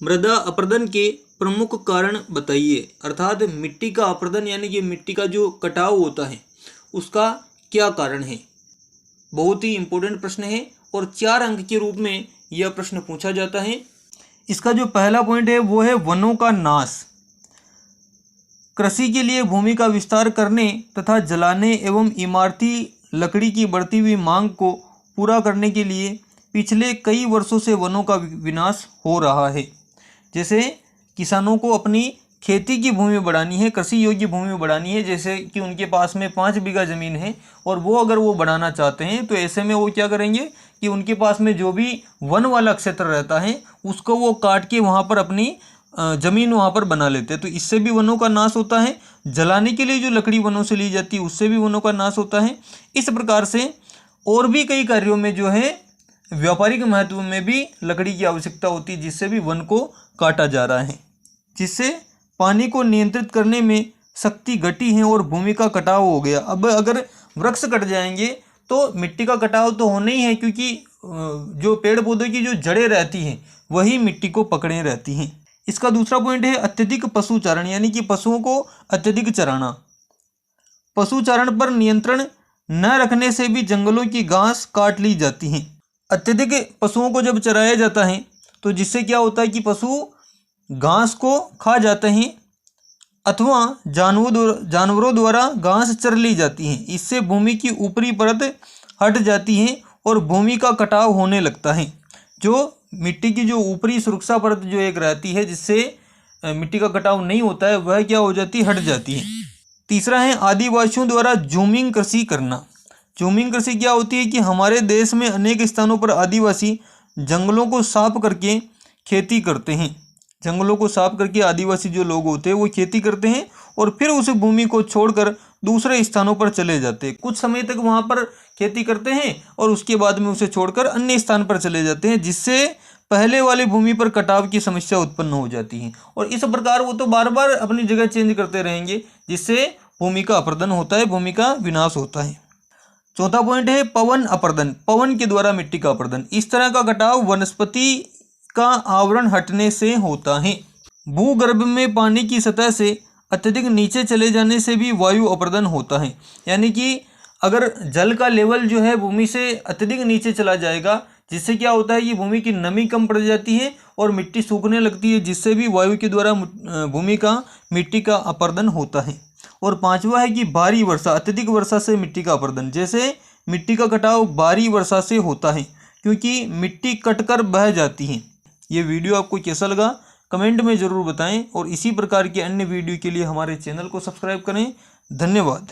मृदा अपरदन के प्रमुख कारण बताइए। अर्थात मिट्टी का अपरदन यानी कि मिट्टी का जो कटाव होता है उसका क्या कारण है। बहुत ही इंपॉर्टेंट प्रश्न है और 4 अंक के रूप में यह प्रश्न पूछा जाता है। इसका जो पहला पॉइंट है वो है वनों का नाश। कृषि के लिए भूमि का विस्तार करने तथा जलाने एवं इमारती लकड़ी की बढ़ती हुई मांग को पूरा करने के लिए पिछले कई वर्षों से वनों का विनाश हो रहा है। जैसे किसानों को अपनी खेती की भूमि बढ़ानी है, कृषि योग्य भूमि बढ़ानी है, जैसे कि उनके पास में 5 बीघा ज़मीन है और वो अगर वो बढ़ाना चाहते हैं तो ऐसे में वो क्या करेंगे कि उनके पास में जो भी वन वाला क्षेत्र रहता है उसको वो काट के वहाँ पर अपनी ज़मीन वहाँ पर बना लेते हैं। तो इससे भी वनों का नाश होता है। जलाने के लिए जो लकड़ी वनों से ली जाती है उससे भी वनों का नाश होता है। इस प्रकार से और भी कई कार्यों में जो है व्यापारिक महत्व में भी लकड़ी की आवश्यकता होती है, जिससे भी वन को काटा जा रहा है, जिससे पानी को नियंत्रित करने में शक्ति घटी है और भूमि का कटाव हो गया। अब अगर वृक्ष कट जाएंगे तो मिट्टी का कटाव तो होना ही है, क्योंकि जो पेड़ पौधे की जो जड़ें रहती हैं वही मिट्टी को पकड़े रहती हैं। इसका दूसरा पॉइंट है अत्यधिक पशुचारण, यानी कि पशुओं को अत्यधिक चराना। पशुचारण पर नियंत्रण न रखने से भी जंगलों की घास काट ली जाती है। अत्यधिक पशुओं को जब चराया जाता है तो जिससे क्या होता है कि पशु घास को खा जाते हैं अथवा जानवरों द्वारा घास चर ली जाती है। इससे भूमि की ऊपरी परत हट जाती है और भूमि का कटाव होने लगता है। जो मिट्टी की जो ऊपरी सुरक्षा परत जो एक रहती है जिससे मिट्टी का कटाव नहीं होता है वह क्या हो जाती है, हट जाती है। तीसरा है आदिवासियों द्वारा जूमिंग कृषि करना। जूमिंग कृषि क्या होती है कि हमारे देश में अनेक स्थानों पर आदिवासी जंगलों को साफ करके खेती करते हैं। जंगलों को साफ करके आदिवासी जो लोग होते हैं वो खेती करते हैं और फिर उस भूमि को छोड़कर दूसरे स्थानों पर चले जाते हैं। कुछ समय तक वहाँ पर खेती करते हैं और उसके बाद में उसे छोड़कर अन्य स्थान पर चले जाते हैं, जिससे पहले वाली भूमि पर कटाव की समस्या उत्पन्न हो जाती है। और इस प्रकार वो तो बार बार अपनी जगह चेंज करते रहेंगे, जिससे भूमि का अपरदन होता है, भूमि का विनाश होता है। चौथा पॉइंट है पवन अपरदन। पवन के द्वारा मिट्टी का अपरदन। इस तरह का कटाव वनस्पति का आवरण हटने से होता है। भूगर्भ में पानी की सतह से अत्यधिक नीचे चले जाने से भी वायु अपरदन होता है। यानी कि अगर जल का लेवल जो है भूमि से अत्यधिक नीचे चला जाएगा, जिससे क्या होता है कि भूमि की नमी कम पड़ जाती है और मिट्टी सूखने लगती है, जिससे भी वायु के द्वारा भूमि का मिट्टी का अपरदन होता है। और पांचवा है कि भारी वर्षा, अत्यधिक वर्षा से मिट्टी का अपरदन। जैसे मिट्टी का कटाव भारी वर्षा से होता है क्योंकि मिट्टी कटकर बह जाती है। ये वीडियो आपको कैसा लगा कमेंट में ज़रूर बताएं और इसी प्रकार के अन्य वीडियो के लिए हमारे चैनल को सब्सक्राइब करें। धन्यवाद।